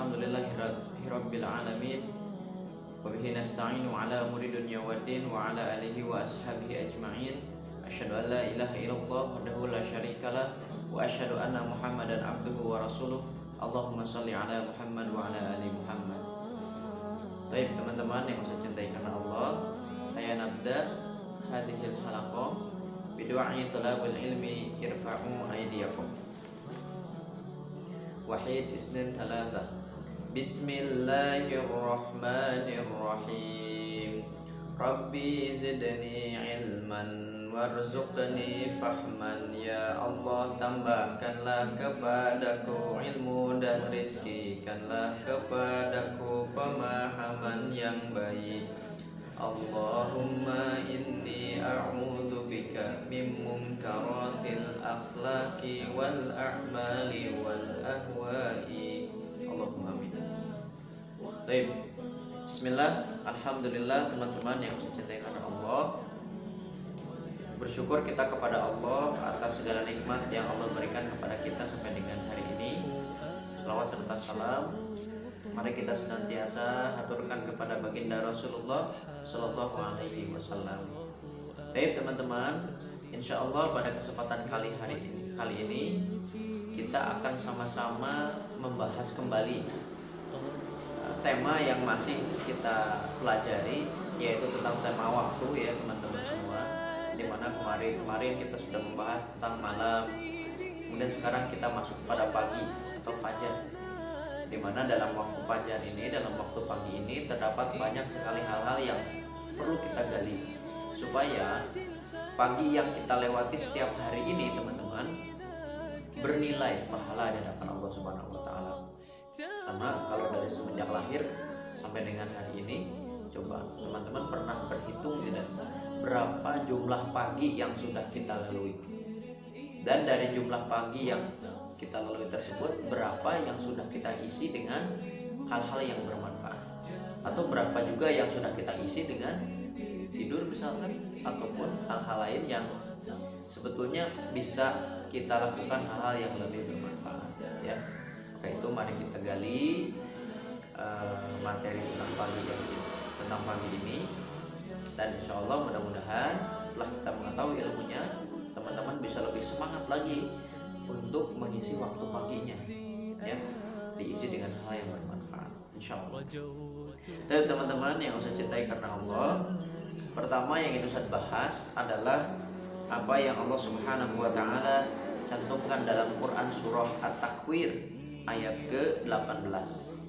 Alhamdulillahirabbil alamin. Wa bihi nasta'inu ala umuri dunya waddin wa ala alihi wa ashabihi ajma'in. Asyhadu an la ilaha illallah wahdahu la syarikalah wa asyhadu anna Muhammadan abduhu wa rasuluh. Allahumma shalli ala Muhammad wa ala ali Muhammad. Baik teman-teman yang saya cintai karena Allah, saya nabda hadhil halaqah bidu'ai talabul ilmi irfa'u aydiyakum. Wahid isnin thalatha. Bismillahirrahmanirrahim. Rabbi zidni ilman warzuqni fahman. Ya Allah, tambahkanlah kepadaku ilmu dan rizkikanlah kepadaku pemahaman yang baik. Allahumma inni a'udzu bika min munkaratil akhlaqi wal a'mali wal ahwa'i. Allahumma amin. Baik. Bismillah. Alhamdulillah teman-teman yang saya cintai karena Allah. Bersyukur kita kepada Allah atas segala nikmat yang Allah berikan kepada kita sampai dengan hari ini. Selawat serta salam mari kita senantiasa haturkan kepada baginda Rasulullah Sallallahu Alaihi Wasallam. Baik teman-teman, insya Allah pada kesempatan kali ini kita akan sama-sama membahas kembali tema yang masih kita pelajari, yaitu tentang tema waktu ya teman-teman semua. Dimana kemarin kita sudah membahas tentang malam, kemudian sekarang kita masuk pada pagi atau fajar. Dimana dalam waktu fajar ini, dalam waktu pagi ini terdapat banyak sekali hal-hal yang perlu kita gali supaya pagi yang kita lewati setiap hari ini teman-teman bernilai pahala di hadapan Allah Subhanahu wa taala. Karena kalau dari semenjak lahir sampai dengan hari ini, coba teman-teman pernah berhitung tidak berapa jumlah pagi yang sudah kita lalui? Dan dari jumlah pagi yang kita lalui tersebut, berapa yang sudah kita isi dengan hal-hal yang bermanfaat, atau berapa juga yang sudah kita isi dengan tidur misalkan, ataupun hal-hal lain yang sebetulnya bisa kita lakukan hal-hal yang lebih bermanfaat ya. Maka itu mari kita gali materi tentang pagi ini, dan insya Allah mudah-mudahan setelah kita mengetahui ilmunya, teman-teman bisa lebih semangat lagi untuk mengisi waktu paginya ya, diisi dengan hal yang bermanfaat insya Allah. Dan teman-teman yang saya cintai karena Allah, pertama yang ingin saya bahas adalah apa yang Allah Subhanahu wa taala cantumkan dalam Quran surah At-Takwir ayat ke-18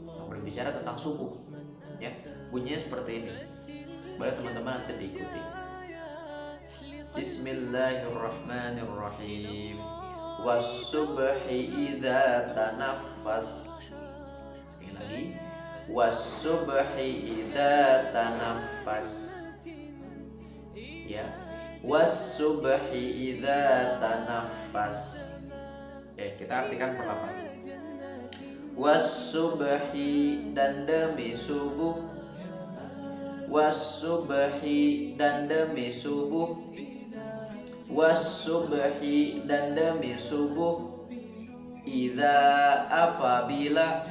yang berbicara tentang subuh ya. Bunyinya seperti ini, boleh teman-teman nanti diikuti. Bismillahirrahmanirrahim. Was-subhi idza tanaffas. Sekali lagi. Was-subhi idza tanaffas. Ya. Was-subhi idza tanaffas. Kita artikan perlahan. Was-subhi dan demi subuh. Was-subhi dan demi subuh. Was-subhi dan demi subuh. Idza apabila.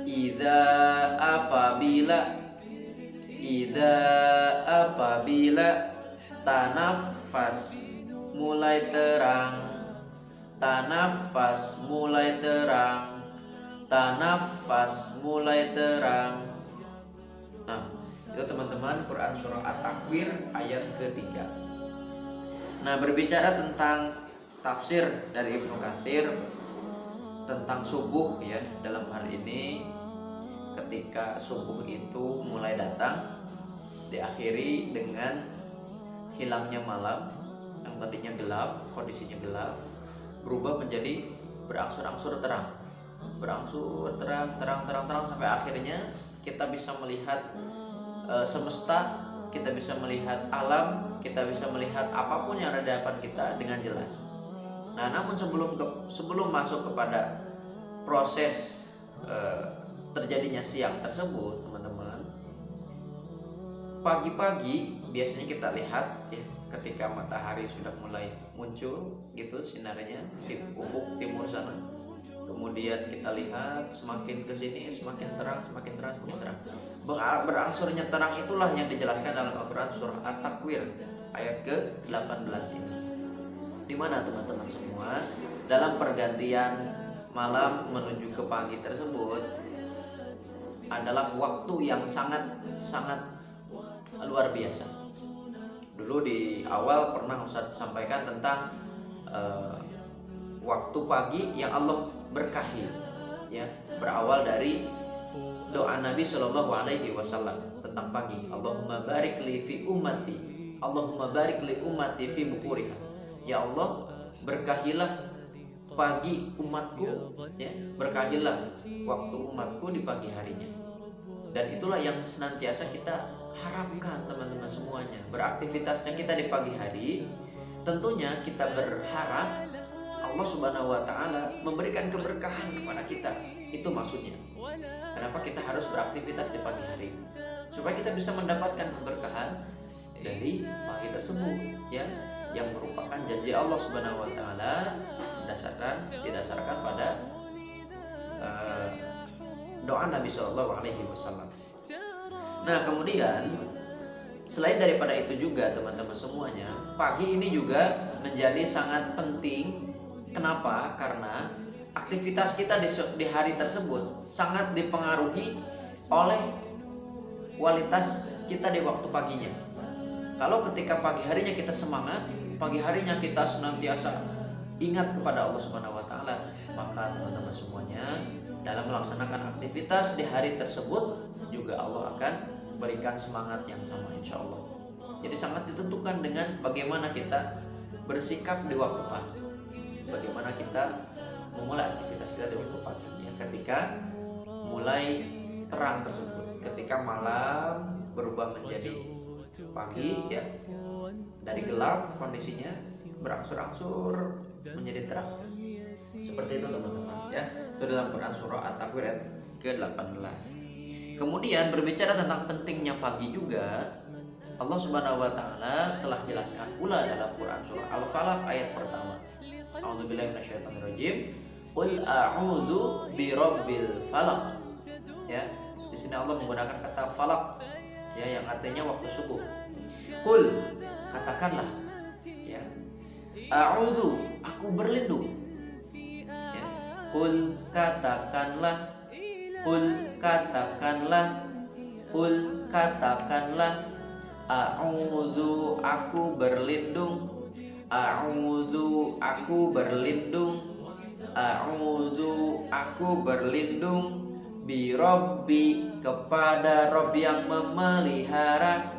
Idza apabila. Idza apabila. Tanafas mulai terang. Tanafas mulai terang. Tanafas mulai terang. Nah, itu teman-teman Quran surah At-Takwir ayat ketiga. Nah, berbicara tentang tafsir dari Ibnu Katsir tentang subuh ya, dalam hal ini ketika subuh itu mulai datang diakhiri dengan hilangnya malam yang tadinya gelap, kondisinya gelap, berubah menjadi berangsur-angsur terang. Berangsur terang sampai akhirnya kita bisa melihat semesta, kita bisa melihat alam, kita bisa melihat apapun yang ada di hadapan kita dengan jelas. Nah, namun sebelum masuk kepada proses terjadinya siang tersebut, teman-teman, pagi-pagi biasanya kita lihat ya, ketika matahari sudah mulai muncul gitu sinarnya di ufuk timur sana, Kemudian kita lihat semakin ke sini semakin terang, semakin terang, semakin terang. Berangsurnya terang itulah yang dijelaskan dalam Al-Quran surah At-Takwir ayat ke-18 ini. Di mana teman-teman semua dalam pergantian malam menuju ke pagi tersebut adalah waktu yang sangat luar biasa. Dulu di awal pernah Ustaz sampaikan tentang waktu pagi yang Allah berkahi, ya, berawal dari doa Nabi Shallallahu Alaihi Wasallam tentang pagi. Allahumma barik li fi ummati, Allahumma barik li ummati fi bukuriha. Ya Allah, berkahilah pagi umatku, ya, berkahilah waktu umatku di pagi harinya. Dan itulah yang senantiasa kita harapkan teman-teman semuanya. Beraktivitasnya kita di pagi hari, tentunya kita berharap Allah Subhanahu wa Ta'ala memberikan keberkahan kepada kita. Itu maksudnya. Kenapa kita harus beraktivitas di pagi hari? Supaya kita bisa mendapatkan keberkahan dari pagi tersebut, ya, yang merupakan janji Allah Subhanahu wa Ta'ala didasarkan pada doa Nabi Shallallahu Alaihi Wasallam. Nah, kemudian selain daripada itu juga teman-teman semuanya, pagi ini juga menjadi sangat penting. Kenapa? Karena aktivitas kita di hari tersebut sangat dipengaruhi oleh kualitas kita di waktu paginya. Kalau ketika pagi harinya kita semangat, pagi harinya kita senantiasa ingat kepada Allah Subhanahu wa Ta'ala, maka teman-teman semuanya dalam melaksanakan aktivitas di hari tersebut juga Allah akan berikan semangat yang sama, insya Allah. Jadi sangat ditentukan dengan bagaimana kita bersikap di waktu pagi, bagaimana kita memulai aktivitas kita di waktu pagi, ya, ketika mulai terang tersebut, ketika malam berubah menjadi pagi, ya, dari gelap kondisinya berangsur-angsur menjadi terang. Seperti itu teman-teman, ya. Itu dalam Quran surah At-Takwir ayat ke-18. Kemudian berbicara tentang pentingnya pagi juga, Allah Subhanahu wa Ta'ala telah jelaskan pula dalam Quran surah Al-Falaq ayat pertama. A'udzubillahi minasyaitonirrajim. Qul a'udzu birabbil falaq. Ya, di sini Allah menggunakan kata falaq, ya, yang artinya waktu subuh. Qul, katakanlah, ya, a'udzu, aku berlindung. Ya, qul, katakanlah, qul, katakanlah, qul, katakanlah, a'udzu, aku berlindung, a'udzu, aku berlindung, a'udzu, aku berlindung, birabbi, kepada Rabb yang memelihara,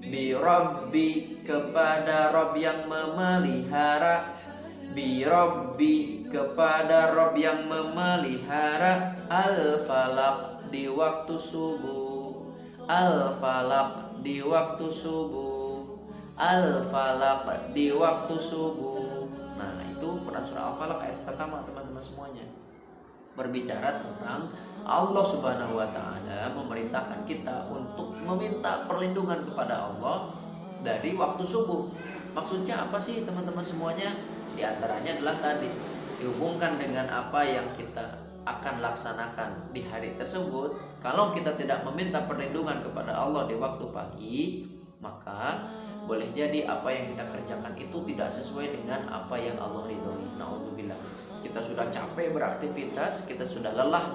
birabbi, kepada Rabb yang memelihara, birabbi, kepada Rabb yang memelihara, al-falaq, di waktu subuh, al-falaq, di waktu subuh, al-falaq, di waktu subuh. Nah, itu Quran surah Al-Falaq ayat pertama teman-teman semuanya, berbicara tentang Allah Subhanahu wa Ta'ala memerintahkan kita untuk meminta perlindungan kepada Allah dari waktu subuh. Maksudnya apa sih teman-teman semuanya? Di antaranya adalah tadi dihubungkan dengan apa yang kita akan laksanakan di hari tersebut. Kalau kita tidak meminta perlindungan kepada Allah di waktu pagi, maka boleh jadi apa yang kita kerjakan itu tidak sesuai dengan apa yang Allah ridhoi. Na'udzubillah. Kita sudah capek beraktivitas, kita sudah lelah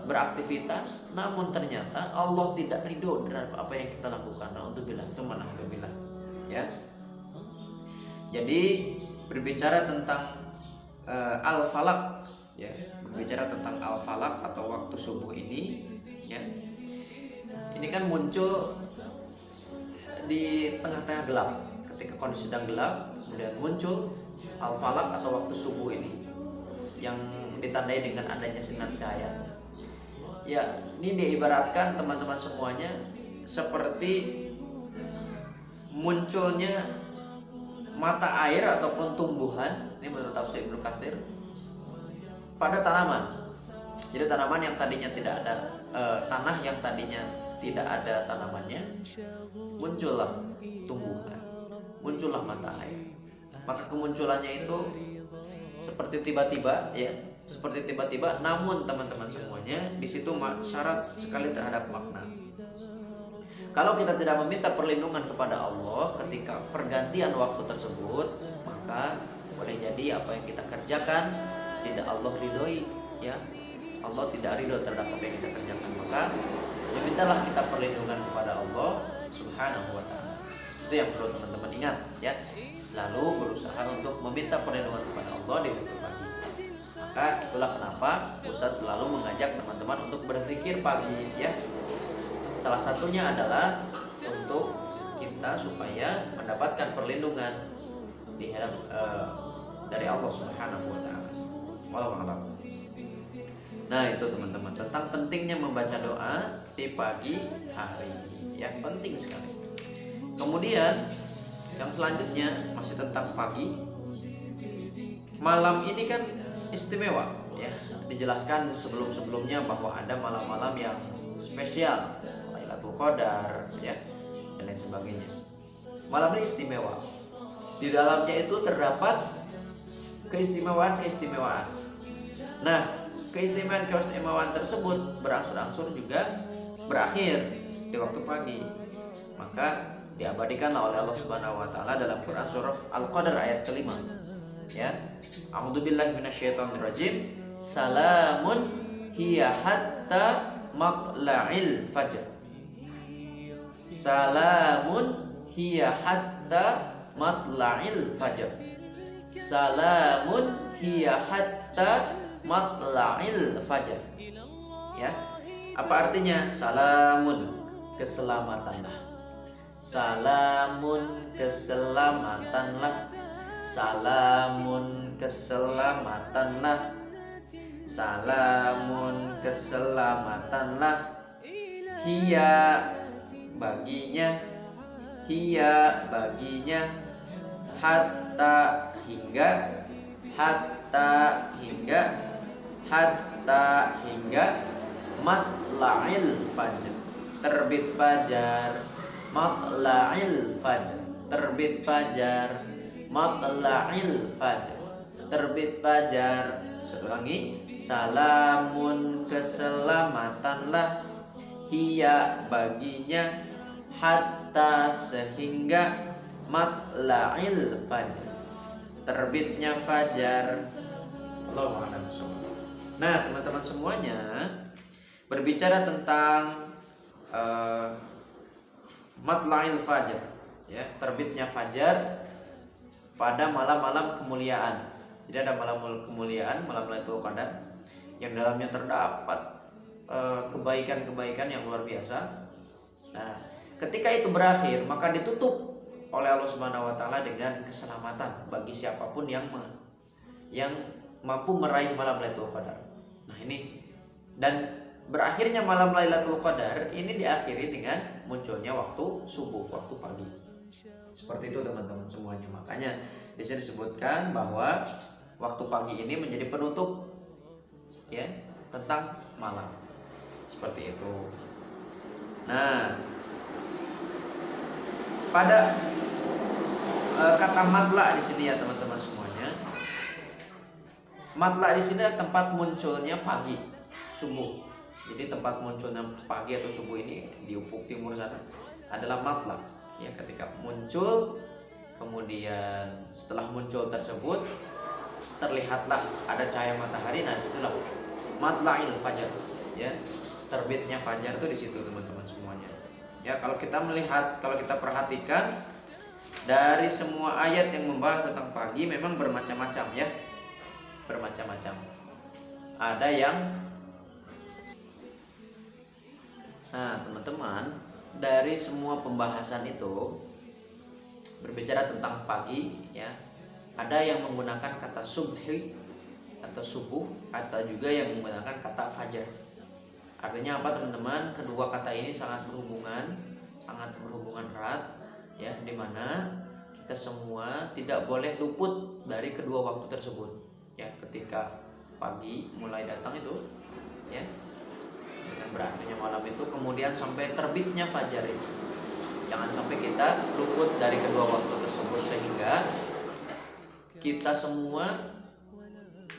beraktivitas, namun ternyata Allah tidak ridho terhadap apa yang kita lakukan. Na'udzubillah, na'udzubillah, ya. Jadi berbicara tentang al-falaq, ya, berbicara tentang al-falaq atau waktu subuh ini, ya, ini kan muncul di tengah-tengah gelap, ketika kondisi sedang gelap, kemudian muncul al-falaq atau waktu subuh ini yang ditandai dengan adanya sinar cahaya. Ya, ini diibaratkan teman-teman semuanya seperti munculnya mata air ataupun tumbuhan, ini menurut tafsir Ibnu Katsir, pada tanaman. Jadi tanaman yang tadinya tidak ada tanah yang tadinya tidak ada tanamannya, muncullah tumbuhan, muncullah mata air. Maka kemunculannya itu seperti tiba-tiba ya, seperti tiba-tiba, namun teman-teman semuanya di situ syarat sekali terhadap makna. Kalau kita tidak meminta perlindungan kepada Allah ketika pergantian waktu tersebut, maka boleh jadi apa yang kita kerjakan tidak Allah ridhoi, ya. Allah tidak ridho terhadap apa yang kita kerjakan. Maka mintalah kita perlindungan kepada Allah Subhanahu wa taala. Itu yang perlu teman-teman ingat, ya. Selalu berusaha untuk meminta perlindungan kepada Allah di waktu pagi. Maka itulah kenapa Ustaz selalu mengajak teman-teman untuk berzikir pagi, ya. Salah satunya adalah untuk kita supaya mendapatkan perlindungan di dari Allah Subhanahu wa taala. Wallahu a'lam. Nah, itu teman-teman tentang pentingnya membaca doa di pagi hari. Ya, penting sekali. Kemudian yang selanjutnya masih tentang pagi. Malam ini kan istimewa, ya. Dijelaskan sebelum-sebelumnya bahwa ada malam-malam yang spesial, Lailatul Qadar, ya, dan lain sebagainya. Malam ini istimewa. Di dalamnya itu terdapat keistimewaan. Nah, keistimewaan tersebut berangsur-angsur juga berakhir di waktu pagi. Maka diabadikanlah oleh Allah Subhanahu wa taala dalam Quran surah Al-Qadar ayat kelima. Ya. A'udzubillahi minasyaitonirrajim. Salamun hiya hatta matla'il fajr. Salamun hiya hatta matla'il fajr. Salamun hiya hatta matla'il fajr. Ya. Apa artinya? Salamun, keselamatanlah. Salamun, keselamatanlah. Salamun, keselamatanlah. Salamun, keselamatanlah. Hiya, baginya. Hiya, baginya. Hatta, hingga. Hatta, hingga. Hatta, hingga. Matla'il fajr, terbit fajar. Matla'il fajr, terbit fajar. Matla'il fajr, terbit fajar. Satu lagi. Salamun, keselamatanlah. Hiya, baginya. Hatta, sehingga. Matla'il fajr, terbitnya fajar. Allahu a'lam bishawab. Nah, teman-teman semuanya, berbicara tentang matla'il fajar, ya, terbitnya fajar pada malam-malam kemuliaan. Jadi ada malam kemuliaan, malam Lailatul Qadar, yang dalamnya terdapat kebaikan-kebaikan yang luar biasa. Nah, ketika itu berakhir, maka ditutup oleh Allah Subhanahu wa taala dengan keselamatan bagi siapapun yang mampu meraih malam Lailatul Qadar. Nah, ini, dan berakhirnya malam Lailatul Qadar ini diakhiri dengan munculnya waktu subuh, waktu pagi. Seperti itu teman-teman semuanya. Makanya di sini disebutkan bahwa waktu pagi ini menjadi penutup, ya, tentang malam. Seperti itu. Nah, pada kata matla di sini, ya teman-teman semuanya. Matla di sini adalah tempat munculnya pagi, subuh. Jadi tempat munculnya pagi atau subuh ini di ufuk timur sana adalah matla. Ya, ketika muncul, kemudian setelah muncul tersebut terlihatlah ada cahaya matahari. Nah, disitulah matla'il fajar. Ya, terbitnya fajar itu di situ teman-teman semuanya. Ya, kalau kita melihat, kalau kita perhatikan dari semua ayat yang membahas tentang pagi memang bermacam-macam, ya. Bermacam-macam. Ada yang, nah teman-teman, dari semua pembahasan itu berbicara tentang pagi, ya. Ada yang menggunakan kata subhi atau subuh, atau juga yang menggunakan kata fajar. Artinya apa teman-teman? Kedua kata ini sangat berhubungan erat, ya, dimana kita semua tidak boleh luput dari kedua waktu tersebut. Ya, ketika pagi mulai datang itu, ya, dengan berakhirnya malam itu, kemudian sampai terbitnya fajar itu, jangan sampai kita luput dari kedua waktu tersebut, sehingga kita semua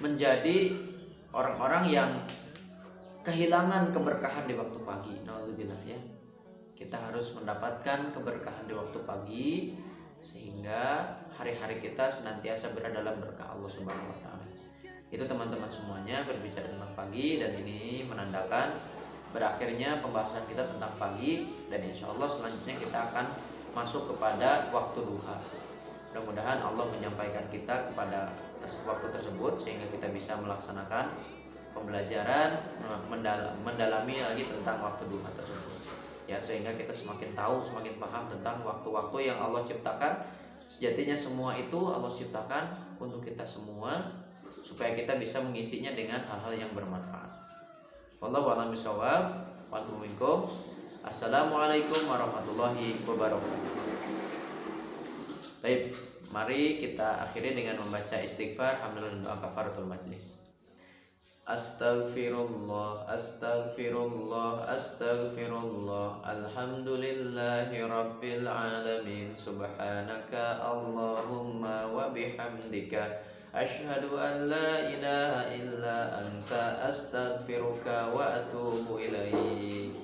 menjadi orang-orang yang kehilangan keberkahan di waktu pagi. Nauzubillah ya. Kita harus mendapatkan keberkahan di waktu pagi sehingga hari-hari kita senantiasa berada dalam berkah Allah Subhanahu wa taala. Itu teman-teman semuanya berbicara tentang pagi, dan ini menandakan berakhirnya pembahasan kita tentang pagi, dan insya Allah selanjutnya kita akan masuk kepada waktu duha. Mudah-mudahan Allah menyampaikan kita kepada waktu tersebut sehingga kita bisa melaksanakan pembelajaran, mendalami lagi tentang waktu duha tersebut. Ya, sehingga kita semakin tahu, semakin paham tentang waktu-waktu yang Allah ciptakan. Sejatinya semua itu Allah ciptakan untuk kita semua, supaya kita bisa mengisinya dengan hal-hal yang bermanfaat. Wallahu a'lam bishawab. Wa antum minkum. Assalamualaikum warahmatullahi wabarakatuh. Baik, mari kita akhiri dengan membaca istighfar, hamdalah dan doa kafaratul majlis. Astaghfirullah, astaghfirullah, astaghfirullah. Alhamdulillahi rabbil alamin. Subhanaka Allahumma wa bihamdika, asyhadu an la ilaha illa anta, astaghfiruka wa atubu ilaik.